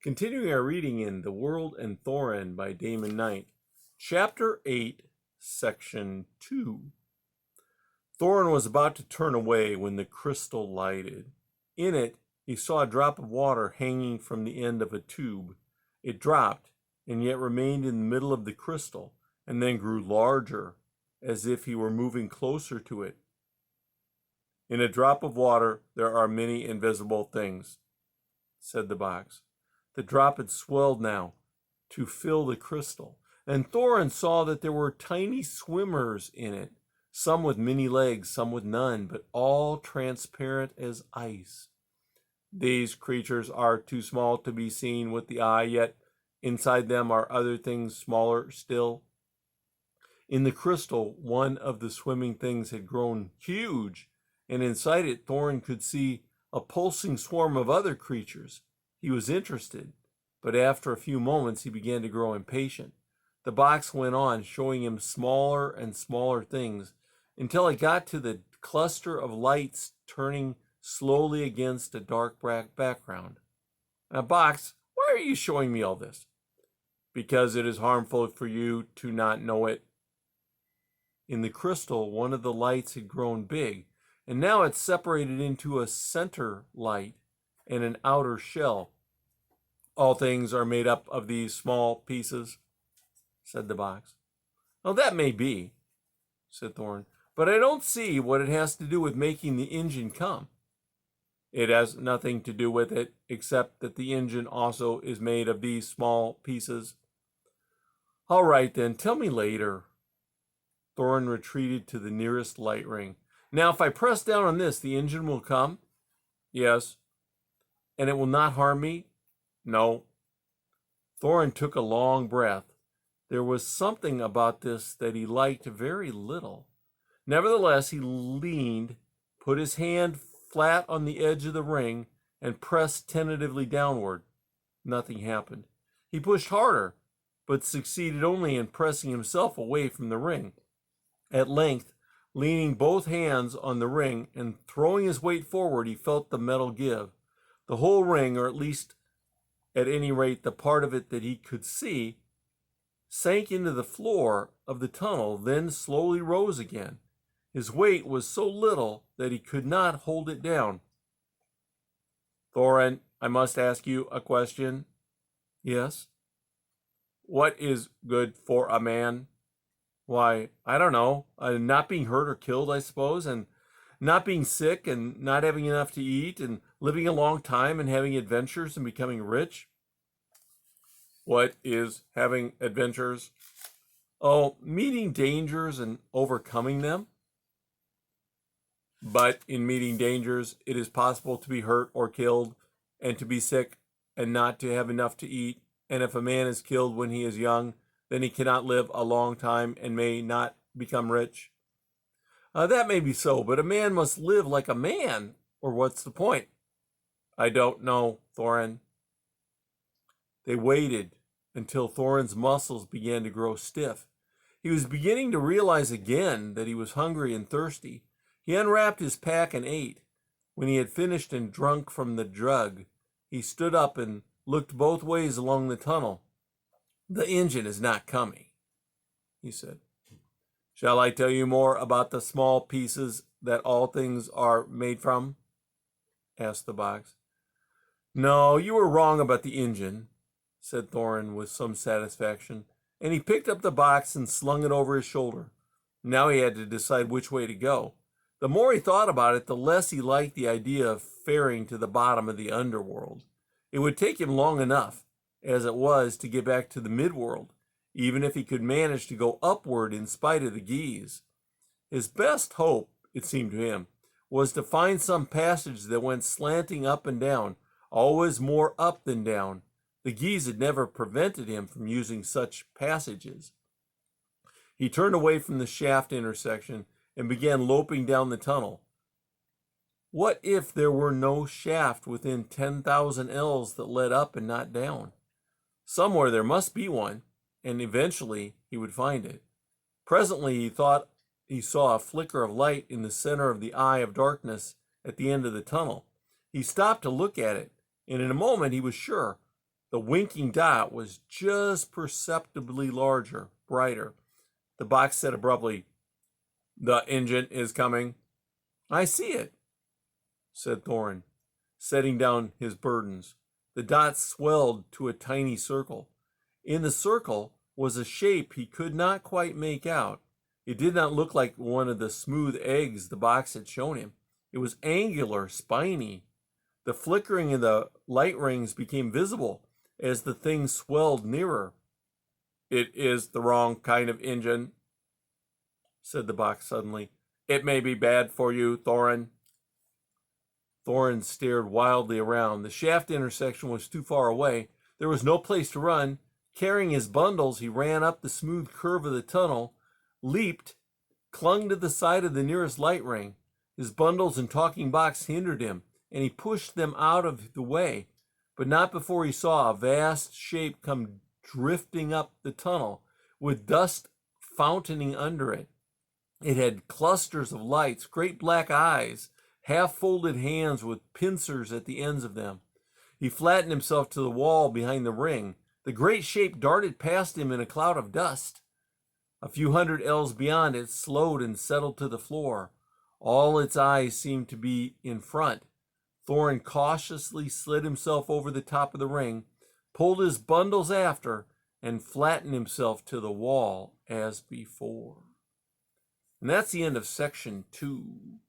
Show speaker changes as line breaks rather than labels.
Continuing our reading in The World and Thorinn by Damon Knight, Chapter 8, Section 2. Thornton was about to turn away when the crystal lighted. In it, he saw a drop of water hanging from the end of a tube. It dropped, and yet remained in the middle of the crystal, and then grew larger, as if he were moving closer to it. In a drop of water, there are many invisible things, said the box. The drop had swelled now to fill the crystal, and Thornton saw that there were tiny swimmers in it, some with many legs, some with none, but all transparent as ice. These creatures are too small to be seen with the eye, yet inside them are other things smaller still. In the crystal, one of the swimming things had grown huge, and inside it Thornton could see a pulsing swarm of other creatures. He was interested, but after a few moments he began to grow impatient. The box went on, showing him smaller and smaller things, until it got to the cluster of lights turning slowly against a dark background. Now, box, why are you showing me all this? Because it is harmful for you to not know it. In the crystal, one of the lights had grown big, and now it's separated into a center light and an outer shell. All things are made up of these small pieces, said the box. Well, that may be, said Thornton, but I don't see what it has to do with making the engine come. It has nothing to do with it, except that the engine also is made of these small pieces. All right, then, tell me later. Thornton retreated to the nearest light ring. Now, if I press down on this, the engine will come? Yes. And it will not harm me? No. Thornton took a long breath. There was something about this that he liked very little. Nevertheless, he leaned, put his hand flat on the edge of the ring, and pressed tentatively downward. Nothing happened. He pushed harder, but succeeded only in pressing himself away from the ring. At length, leaning both hands on the ring and throwing his weight forward, he felt the metal give. The whole ring, or at any rate the part of it that he could see, sank into the floor of the tunnel, then slowly rose again. His weight was so little that he could not hold it down. Thornton, I must ask you a question. Yes. What is good for a man? Why, I don't know. Not being hurt or killed, I suppose, and not being sick and not having enough to eat and living a long time and having adventures and becoming rich. What is having adventures? Oh, meeting dangers and overcoming them. But in meeting dangers, it is possible to be hurt or killed and to be sick and not to have enough to eat. And if a man is killed when he is young, then he cannot live a long time and may not become rich. That may be so, but a man must live like a man, or what's the point? I don't know, Thornton. They waited until Thornton's muscles began to grow stiff. He was beginning to realize again that he was hungry and thirsty. He unwrapped his pack and ate. When he had finished and drunk from the jug, he stood up and looked both ways along the tunnel. The engine is not coming, he said. Shall I tell you more about the small pieces that all things are made from? Asked the box. No, you were wrong about the engine, said Thornton with some satisfaction, and he picked up the box and slung it over his shoulder. Now he had to decide which way to go. The more he thought about it, the less he liked the idea of faring to the bottom of the underworld. It would take him long enough, as it was, to get back to the midworld, even if he could manage to go upward in spite of the geese. His best hope, it seemed to him, was to find some passage that went slanting up and down, always more up than down. The geese had never prevented him from using such passages. He turned away from the shaft intersection and began loping down the tunnel. What if there were no shaft within 10,000 ells that led up and not down? Somewhere there must be one, and eventually he would find it. Presently he thought he saw a flicker of light in the center of the eye of darkness at the end of the tunnel. He stopped to look at it, and in a moment he was sure. The winking dot was just perceptibly larger, brighter. The box said abruptly, "The engine is coming." "I see it," said Thornton, setting down his burdens. The dot swelled to a tiny circle. In the circle was a shape he could not quite make out. It did not look like one of the smooth eggs the box had shown him. It was angular, spiny. The flickering of the light rings became visible as the thing swelled nearer. "It is the wrong kind of engine," said the box suddenly. "It may be bad for you, Thorinn." Thorinn stared wildly around. The shaft intersection was too far away. There was no place to run. Carrying his bundles, he ran up the smooth curve of the tunnel, leaped, clung to the side of the nearest light ring. His bundles and talking box hindered him, and he pushed them out of the way, but not before he saw a vast shape come drifting up the tunnel, with dust fountaining under it. It had clusters of lights, great black eyes, half-folded hands with pincers at the ends of them. He flattened himself to the wall behind the ring. The great shape darted past him in a cloud of dust. A few hundred ells beyond it slowed and settled to the floor. All its eyes seemed to be in front. Thornton cautiously slid himself over the top of the ring, pulled his bundles after, and flattened himself to the wall as before. And that's the end of section 2.